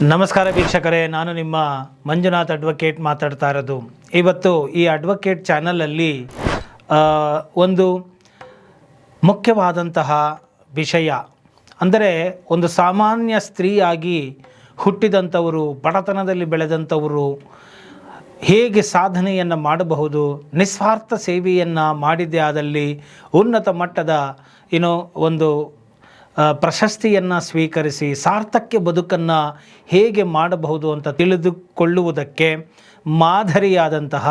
ನಮಸ್ಕಾರ ವೀಕ್ಷಕರೇ, ನಾನು ನಿಮ್ಮ ಮಂಜುನಾಥ್ ಅಡ್ವೊಕೇಟ್ ಮಾತಾಡ್ತಾ ಇರೋದು. ಇವತ್ತು ಈ ಅಡ್ವೊಕೇಟ್ ಚಾನಲಲ್ಲಿ ಒಂದು ಮುಖ್ಯವಾದಂತಹ ವಿಷಯ ಅಂದರೆ, ಒಂದು ಸಾಮಾನ್ಯ ಸ್ತ್ರೀಯಾಗಿ ಹುಟ್ಟಿದಂಥವರು, ಬಡತನದಲ್ಲಿ ಬೆಳೆದಂಥವರು ಹೇಗೆ ಸಾಧನೆಯನ್ನು ಮಾಡಬಹುದು, ನಿಸ್ವಾರ್ಥ ಸೇವೆಯನ್ನು ಮಾಡಿದ್ದೇ ಆದಲ್ಲಿ ಉನ್ನತ ಮಟ್ಟದ ಒಂದು ಪ್ರಶಸ್ತಿಯನ್ನು ಸ್ವೀಕರಿಸಿ ಸಾರ್ಥಕ್ಯ ಬದುಕನ್ನು ಹೇಗೆ ಮಾಡಬಹುದು ಅಂತ ತಿಳಿದುಕೊಳ್ಳುವುದಕ್ಕೆ ಮಾದರಿಯಾದಂತಹ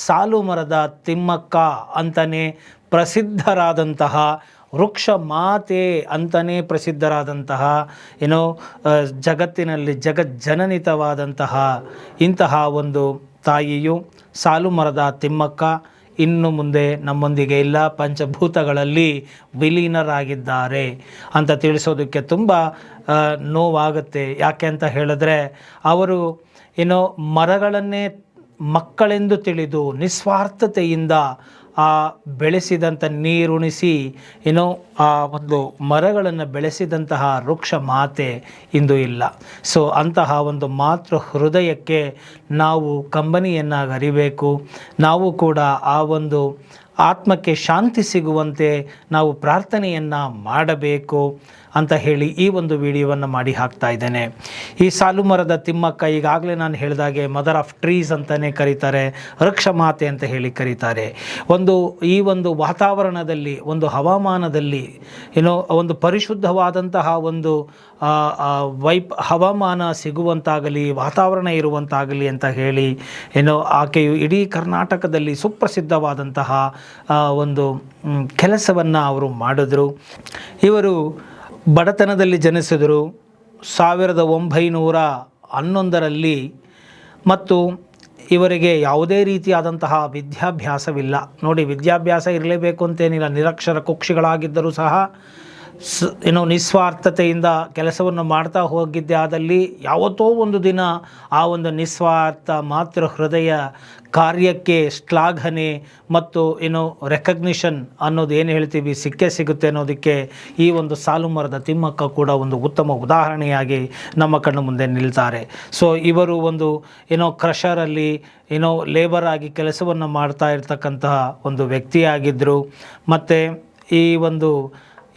ಸಾಲುಮರದ ತಿಮ್ಮಕ್ಕ ಅಂತಲೇ ಪ್ರಸಿದ್ಧರಾದಂತಹ, ವೃಕ್ಷ ಮಾತೆ ಅಂತಲೇ ಪ್ರಸಿದ್ಧರಾದಂತಹ, ಜಗತ್ತಿನಲ್ಲಿ ಜಗಜ್ಜನನಿತವಾದಂತಹ ಇಂತಹ ಒಂದು ತಾಯಿಯು ಸಾಲುಮರದ ತಿಮ್ಮಕ್ಕ ಇನ್ನು ಮುಂದೆ ನಮ್ಮೊಂದಿಗೆ ಇಲ್ಲ, ಪಂಚಭೂತಗಳಲ್ಲಿ ವಿಲೀನರಾಗಿದ್ದಾರೆ ಅಂತ ತಿಳಿಸೋದಕ್ಕೆ ತುಂಬ ನೋವಾಗುತ್ತೆ. ಯಾಕೆ ಅಂತ ಹೇಳಿದ್ರೆ, ಅವರು ಮರಗಳನ್ನೇ ಮಕ್ಕಳೆಂದು ತಿಳಿದು ನಿಸ್ವಾರ್ಥತೆಯಿಂದ ಬೆಳೆಸಿದಂಥ, ನೀರುಣಿಸಿ ಆ ಒಂದು ಮರಗಳನ್ನು ಬೆಳೆಸಿದಂತಹ ವೃಕ್ಷ ಮಾತೆ ಇಂದು ಇಲ್ಲ. ಸೊ ಅಂತಹ ಒಂದು ಮಾತೃ ಹೃದಯಕ್ಕೆ ನಾವು ಕಂಬನಿಯನ್ನಾಗಿ ಅರಿಬೇಕು. ನಾವು ಕೂಡ ಆ ಒಂದು ಆತ್ಮಕ್ಕೆ ಶಾಂತಿ ಸಿಗುವಂತೆ ನಾವು ಪ್ರಾರ್ಥನೆಯನ್ನು ಮಾಡಬೇಕು ಅಂತ ಹೇಳಿ ಈ ಒಂದು ವಿಡಿಯೋವನ್ನು ಮಾಡಿ ಹಾಕ್ತಾ ಇದ್ದೇನೆ. ಈ ಸಾಲುಮರದ ತಿಮ್ಮಕ್ಕ ಈಗಾಗಲೇ ನಾನು ಹೇಳಿದಾಗೆ ಮದರ್ ಆಫ್ ಟ್ರೀಸ್ ಅಂತಲೇ ಕರೀತಾರೆ, ವೃಕ್ಷ ಮಾತೆ ಅಂತ ಹೇಳಿ ಕರೀತಾರೆ. ಈ ಒಂದು ವಾತಾವರಣದಲ್ಲಿ, ಒಂದು ಹವಾಮಾನದಲ್ಲಿ ಒಂದು ಪರಿಶುದ್ಧವಾದಂತಹ ಒಂದು ಹವಾಮಾನ ಸಿಗುವಂತಾಗಲಿ, ವಾತಾವರಣ ಇರುವಂತಾಗಲಿ ಅಂತ ಹೇಳಿ ಆಕೆಯು ಇಡೀ ಕರ್ನಾಟಕದಲ್ಲಿ ಸುಪ್ರಸಿದ್ಧವಾದಂತಹ ಒಂದು ಕೆಲಸವನ್ನು ಅವರು ಮಾಡಿದ್ರು. ಇವರು ಬಡತನದಲ್ಲಿ ಜನಿಸಿದರು 1911ರಲ್ಲಿ. ಮತ್ತು ಇವರಿಗೆ ಯಾವುದೇ ರೀತಿಯಾದಂತಹ ವಿದ್ಯಾಭ್ಯಾಸವಿಲ್ಲ. ನೋಡಿ, ವಿದ್ಯಾಭ್ಯಾಸ ಇರಲೇಬೇಕು ಅಂತೇನಿಲ್ಲ. ನಿರಕ್ಷರ ಕುಕ್ಷಿಗಳಾಗಿದ್ದರೂ ಸಹ ನಿಸ್ವಾರ್ಥತೆಯಿಂದ ಕೆಲಸವನ್ನು ಮಾಡ್ತಾ ಹೋಗಿದ್ದೆ ಆದಲ್ಲಿ ಯಾವತ್ತೋ ಒಂದು ದಿನ ಆ ಒಂದು ನಿಸ್ವಾರ್ಥ ಮಾತೃ ಹೃದಯ ಕಾರ್ಯಕ್ಕೆ ಶ್ಲಾಘನೆ ಮತ್ತು ರೆಕಗ್ನಿಷನ್ ಅನ್ನೋದು ಏನು ಹೇಳ್ತೀವಿ ಸಿಕ್ಕೇ ಸಿಗುತ್ತೆ ಅನ್ನೋದಕ್ಕೆ ಈ ಒಂದು ಸಾಲುಮರದ ತಿಮ್ಮಕ್ಕ ಕೂಡ ಒಂದು ಉತ್ತಮ ಉದಾಹರಣೆಯಾಗಿ ನಮ್ಮ ಕಣ್ಣು ಮುಂದೆ ನಿಲ್ತಾರೆ. ಸೊ ಇವರು ಒಂದು ಕ್ರಷರಲ್ಲಿ ಲೇಬರ್ ಆಗಿ ಕೆಲಸವನ್ನು ಮಾಡ್ತಾ ಇರ್ತಕ್ಕಂತಹ ಒಂದು ವ್ಯಕ್ತಿಯಾಗಿದ್ದರು. ಮತ್ತು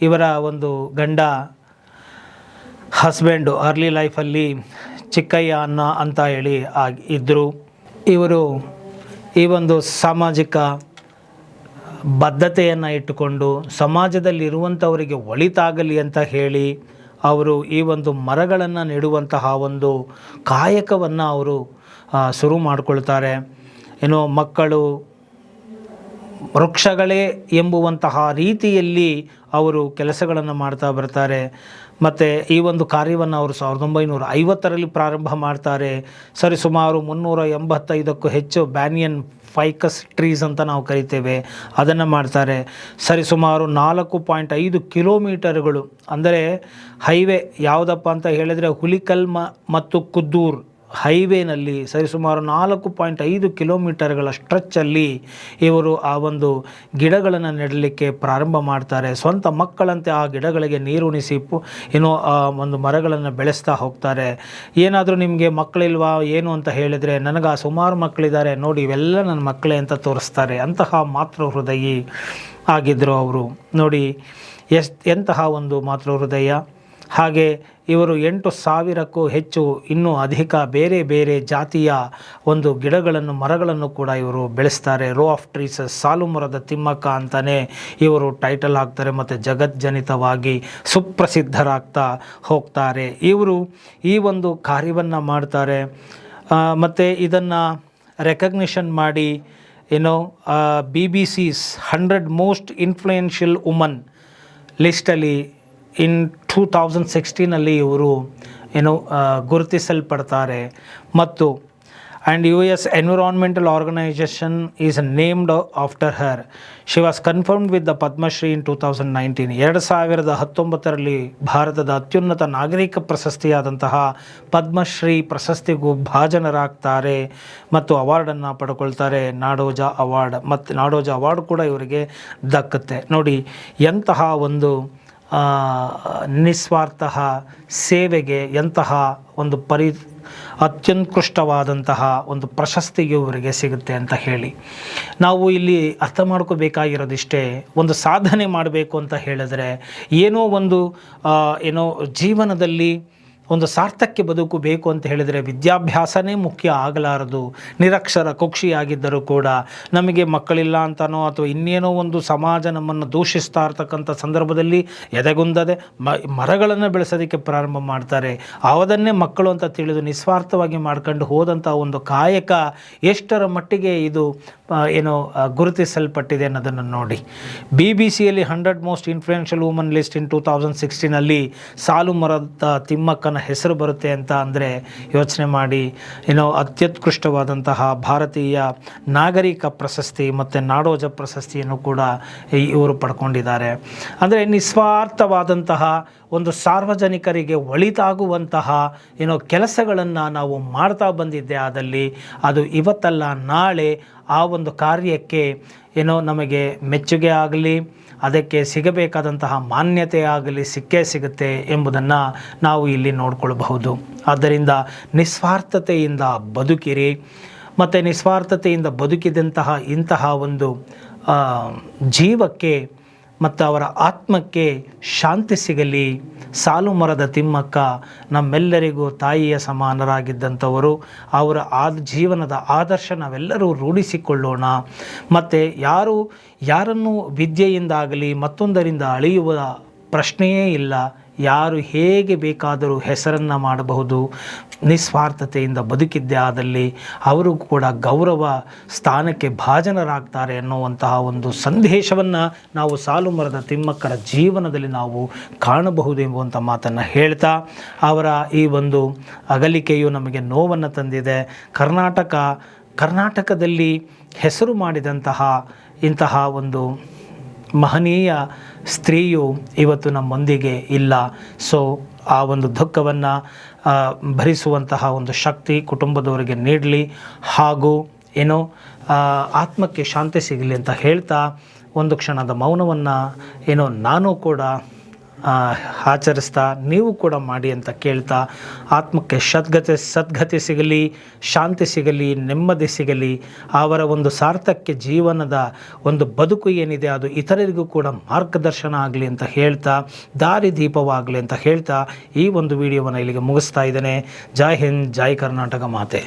ಇವರ ಒಂದು ಗಂಡ ಹಸ್ಬೆಂಡು ಅರ್ಲಿ ಲೈಫಲ್ಲಿ ಚಿಕ್ಕಯ್ಯ ಅಂತ ಹೇಳಿ ಇದ್ದರು. ಇವರು ಈ ಒಂದು ಸಾಮಾಜಿಕ ಬದ್ಧತೆಯನ್ನು ಇಟ್ಟುಕೊಂಡು ಸಮಾಜದಲ್ಲಿರುವಂಥವರಿಗೆ ಒಳಿತಾಗಲಿ ಅಂತ ಹೇಳಿ ಅವರು ಈ ಒಂದು ಮರಗಳನ್ನು ನೆಡುವಂತಹ ಒಂದು ಕಾಯಕವನ್ನು ಅವರು ಶುರು ಮಾಡಿಕೊಳ್ತಾರೆ. ಮಕ್ಕಳು ವೃಕ್ಷಗಳೇ ಎಂಬುವಂತಹ ರೀತಿಯಲ್ಲಿ ಅವರು ಕೆಲಸಗಳನ್ನು ಮಾಡ್ತಾ ಬರ್ತಾರೆ. ಮತ್ತು ಈ ಒಂದು ಕಾರ್ಯವನ್ನು ಅವರು 1950ರಲ್ಲಿ ಪ್ರಾರಂಭ ಮಾಡ್ತಾರೆ. ಸರಿಸುಮಾರು 385ಕ್ಕೂ ಹೆಚ್ಚು ಬ್ಯಾನಿಯನ್ ಫೈಕಸ್ ಟ್ರೀಸ್ ಅಂತ ನಾವು ಕರಿತೇವೆ, ಅದನ್ನು ಮಾಡ್ತಾರೆ. ಸರಿಸುಮಾರು 4.5 ಕಿಲೋಮೀಟರ್ಗಳು, ಅಂದರೆ ಹೈವೇ ಯಾವುದಪ್ಪ ಅಂತ ಹೇಳಿದರೆ ಹುಲಿಕಲ್ ಮತ್ತು ಕುದ್ದೂರು ಹೈವೇನಲ್ಲಿ ಸರಿಸುಮಾರು 4.5 ಕಿಲೋಮೀಟರ್ಗಳ ಸ್ಟ್ರೆಚ್ಚಲ್ಲಿ ಇವರು ಆ ಒಂದು ಗಿಡಗಳನ್ನು ನೆಡಲಿಕ್ಕೆ ಪ್ರಾರಂಭ ಮಾಡ್ತಾರೆ. ಸ್ವಂತ ಮಕ್ಕಳಂತೆ ಆ ಗಿಡಗಳಿಗೆ ನೀರುಣಿಸಿ ಆ ಒಂದು ಮರಗಳನ್ನು ಬೆಳೆಸ್ತಾ ಹೋಗ್ತಾರೆ. ಏನಾದರೂ ನಿಮಗೆ ಮಕ್ಕಳಿಲ್ವಾ ಏನು ಅಂತ ಹೇಳಿದರೆ, ನನಗೆ ಸುಮಾರು ಮಕ್ಕಳಿದ್ದಾರೆ ನೋಡಿ, ಇವೆಲ್ಲ ನನ್ನ ಮಕ್ಕಳೇ ಅಂತ ತೋರಿಸ್ತಾರೆ. ಅಂತಹ ಮಾತೃ ಹೃದಯಿ ಆಗಿದ್ದರು ಅವರು. ನೋಡಿ ಎಂತಹ ಒಂದು ಮಾತೃ ಹೃದಯ. ಹಾಗೆ ಇವರು 8,000ಕ್ಕೂ ಹೆಚ್ಚು ಇನ್ನೂ ಅಧಿಕ ಬೇರೆ ಬೇರೆ ಜಾತಿಯ ಒಂದು ಮರಗಳನ್ನು ಕೂಡ ಇವರು ಬೆಳೆಸ್ತಾರೆ. ರೋ ಆಫ್ ಟ್ರೀಸ್, ಸಾಲುಮರದ ತಿಮ್ಮಕ್ಕ ಅಂತಲೇ ಇವರು ಟೈಟಲ್ ಹಾಕ್ತಾರೆ ಮತ್ತು ಜಗಜ್ಜನಿತವಾಗಿ ಸುಪ್ರಸಿದ್ಧರಾಗ್ತಾ ಹೋಗ್ತಾರೆ. ಇವರು ಈ ಒಂದು ಕಾರ್ಯವನ್ನು ಮಾಡ್ತಾರೆ. ಮತ್ತು ಇದನ್ನು ರೆಕಗ್ನಿಷನ್ ಮಾಡಿ BBC's 100 ಮೋಸ್ಟ್ ಇನ್ಫ್ಲೂಯೆನ್ಷಿಯಲ್ ವುಮನ್ ಲಿಸ್ಟಲ್ಲಿ ಇನ್ 2016ನಲ್ಲಿ ಇವರು ಗುರುತಿಸಲ್ಪಡ್ತಾರೆ. ಮತ್ತು US Environmental Organization is named after her. She was confirmed with the Padma Shri in 2019. 2019ರಲ್ಲಿ ಭಾರತದ ಅತ್ಯುನ್ನತ ನಾಗರಿಕ ಪ್ರಶಸ್ತಿಯಾದಂತಹ ಪದ್ಮಶ್ರೀ ಪ್ರಶಸ್ತಿಗೂ ಭಾಜನರಾಗ್ತಾರೆ ಮತ್ತು ಅವಾರ್ಡನ್ನು ಪಡ್ಕೊಳ್ತಾರೆ, ನಾಡೋಜ ಅವಾರ್ಡ್. ಮತ್ತು ನಾಡೋಜ ಅವಾರ್ಡ್ ಕೂಡ ಇವರಿಗೆ ದಕ್ಕುತ್ತೆ. ನೋಡಿ ಎಂತಹ ಒಂದು ನಿಸ್ವಾರ್ಥ ಸೇವೆಗೆ ಎಂತಹ ಒಂದು ಅತ್ಯುತ್ಕೃಷ್ಟವಾದಂತಹ ಒಂದು ಪ್ರಶಸ್ತಿಗೆ ಇವರಿಗೆ ಸಿಗುತ್ತೆ ಅಂತ ಹೇಳಿ ನಾವು ಇಲ್ಲಿ ಅರ್ಥ ಮಾಡ್ಕೋಬೇಕಾಗಿರೋದಿಷ್ಟೇ. ಒಂದು ಸಾಧನೆ ಮಾಡಬೇಕು ಅಂತ ಹೇಳಿದ್ರೆ ಏನೋ ಒಂದು ಜೀವನದಲ್ಲಿ ಒಂದು ಸಾರ್ಥಕ್ಯ ಬದುಕು ಬೇಕು ಅಂತ ಹೇಳಿದರೆ ವಿದ್ಯಾಭ್ಯಾಸನೇ ಮುಖ್ಯ ಆಗಲಾರದು. ನಿರಕ್ಷರ ಕುಕ್ಷಿಯಾಗಿದ್ದರೂ ಕೂಡ ನಮಗೆ ಮಕ್ಕಳಿಲ್ಲ ಅಂತನೋ ಅಥವಾ ಇನ್ನೇನೋ ಒಂದು ಸಮಾಜ ನಮ್ಮನ್ನು ದೂಷಿಸ್ತಾ ಇರ್ತಕ್ಕಂಥ ಸಂದರ್ಭದಲ್ಲಿ ಎದೆಗುಂದದೆ ಮರಗಳನ್ನು ಬೆಳೆಸೋದಕ್ಕೆ ಪ್ರಾರಂಭ ಮಾಡ್ತಾರೆ. ಅವದನ್ನೇ ಮಕ್ಕಳು ಅಂತ ತಿಳಿದು ನಿಸ್ವಾರ್ಥವಾಗಿ ಮಾಡ್ಕೊಂಡು ಹೋದಂಥ ಒಂದು ಕಾಯಕ ಎಷ್ಟರ ಮಟ್ಟಿಗೆ ಇದು ಗುರುತಿಸಲ್ಪಟ್ಟಿದೆ ಅನ್ನೋದನ್ನು ನೋಡಿ. BBC-ಯಲ್ಲಿ 100 ಮೋಸ್ಟ್ ಇನ್ಫ್ಲೂಯೆನ್ಷಿಯಲ್ ವುಮನ್ ಲಿಸ್ಟ್ ಇನ್ 2016 ಸಾಲು ಮರದ ತಿಮ್ಮಕ್ಕನ ಹೆಸರು ಬರುತ್ತೆ ಅಂತ ಅಂದರೆ ಯೋಚನೆ ಮಾಡಿ. ಅತ್ಯುತ್ಕೃಷ್ಟವಾದಂತಹ ಭಾರತೀಯ ನಾಗರಿಕ ಪ್ರಶಸ್ತಿ ಮತ್ತು ನಾಡೋಜ ಪ್ರಶಸ್ತಿಯನ್ನು ಕೂಡ ಇವರು ಪಡ್ಕೊಂಡಿದ್ದಾರೆ. ಅಂದರೆ ನಿಸ್ವಾರ್ಥವಾದಂತಹ ಒಂದು ಸಾರ್ವಜನಿಕರಿಗೆ ಒಳಿತಾಗುವಂತಹ ಕೆಲಸಗಳನ್ನು ನಾವು ಮಾಡ್ತಾ ಬಂದಿದ್ದೆ ಆದಲ್ಲಿ ಅದು ಇವತ್ತಲ್ಲ ನಾಳೆ ಆ ಒಂದು ಕಾರ್ಯಕ್ಕೆ ನಮಗೆ ಮೆಚ್ಚುಗೆ ಆಗಲಿ, ಅದಕ್ಕೆ ಸಿಗಬೇಕಾದಂತಹ ಮಾನ್ಯತೆ ಆಗಲಿ ಸಿಕ್ಕೇ ಸಿಗುತ್ತೆ ಎಂಬುದನ್ನು ನಾವು ಇಲ್ಲಿ ನೋಡಿಕೊಳ್ಳಬಹುದು. ಆದ್ದರಿಂದ ನಿಸ್ವಾರ್ಥತೆಯಿಂದ ಬದುಕಿರಿ ಮತ್ತು ನಿಸ್ವಾರ್ಥತೆಯಿಂದ ಬದುಕಿದಂತಹ ಇಂತಹ ಒಂದು ಜೀವಕ್ಕೆ ಮತ್ತು ಅವರ ಆತ್ಮಕ್ಕೆ ಶಾಂತಿ ಸಿಗಲಿ. ಸಾಲು ಮರದ ತಿಮ್ಮಕ್ಕ ನಮ್ಮೆಲ್ಲರಿಗೂ ತಾಯಿಯ ಸಮಾನರಾಗಿದ್ದಂಥವರು. ಅವರ ಜೀವನದ ಆದರ್ಶ ನಾವೆಲ್ಲರೂ ರೂಢಿಸಿಕೊಳ್ಳೋಣ. ಮತ್ತು ಯಾರನ್ನು ವಿದ್ಯೆಯಿಂದಾಗಲಿ ಮತ್ತೊಂದರಿಂದ ಅಳೆಯುವ ಪ್ರಶ್ನೆಯೇ ಇಲ್ಲ. ಯಾರು ಹೇಗೆ ಬೇಕಾದರೂ ಹೆಸರನ್ನು ಮಾಡಬಹುದು. ನಿಸ್ವಾರ್ಥತೆಯಿಂದ ಬದುಕಿದ್ದೇ ಆದಲ್ಲಿ ಅವರು ಕೂಡ ಗೌರವ ಸ್ಥಾನಕ್ಕೆ ಭಾಜನರಾಗ್ತಾರೆ ಅನ್ನುವಂತಹ ಒಂದು ಸಂದೇಶವನ್ನು ನಾವು ಸಾಲು ಮರದ ತಿಮ್ಮಕ್ಕರ ಜೀವನದಲ್ಲಿ ನಾವು ಕಾಣಬಹುದು ಎಂಬುವಂಥ ಮಾತನ್ನು ಹೇಳ್ತಾ ಅವರ ಈ ಒಂದು ಅಗಲಿಕೆಯು ನಮಗೆ ನೋವನ್ನು ತಂದಿದೆ. ಕರ್ನಾಟಕದಲ್ಲಿ ಹೆಸರು ಮಾಡಿದಂತಹ ಇಂತಹ ಒಂದು ಮಹನೀಯ ಸ್ತ್ರೀಯು ಇವತ್ತು ನಮ್ಮೊಂದಿಗೆ ಇಲ್ಲ. ಸೊ ಆ ಒಂದು ದುಃಖವನ್ನು ಭರಿಸುವಂತಹ ಒಂದು ಶಕ್ತಿ ಕುಟುಂಬದವರಿಗೆ ನೀಡಲಿ, ಹಾಗೂ ಆತ್ಮಕ್ಕೆ ಶಾಂತಿ ಸಿಗಲಿ ಅಂತ ಹೇಳ್ತಾ ಒಂದು ಕ್ಷಣದ ಮೌನವನ್ನು ನಾನು ಕೂಡ ಆಚರಿಸ್ತಾ ನೀವು ಕೂಡ ಮಾಡಿ ಅಂತ ಕೇಳ್ತಾ ಆತ್ಮಕ್ಕೆ ಸದ್ಗತಿ ಸಿಗಲಿ, ಶಾಂತಿ ಸಿಗಲಿ, ನೆಮ್ಮದಿ ಸಿಗಲಿ. ಅವರ ಒಂದು ಸಾರ್ಥಕ್ಯ ಜೀವನದ ಒಂದು ಬದುಕು ಏನಿದೆ ಅದು ಇತರರಿಗೂ ಕೂಡ ಮಾರ್ಗದರ್ಶನ ಆಗಲಿ ಅಂತ ಹೇಳ್ತಾ, ದಾರಿ ದೀಪವಾಗಲಿ ಅಂತ ಹೇಳ್ತಾ ಈ ಒಂದು ವಿಡಿಯೋವನ್ನು ಇಲ್ಲಿಗೆ ಮುಗಿಸ್ತಾ ಇದ್ದೇನೆ. ಜೈ ಹಿಂದ್, ಜೈ ಕರ್ನಾಟಕ ಮಾತೆ.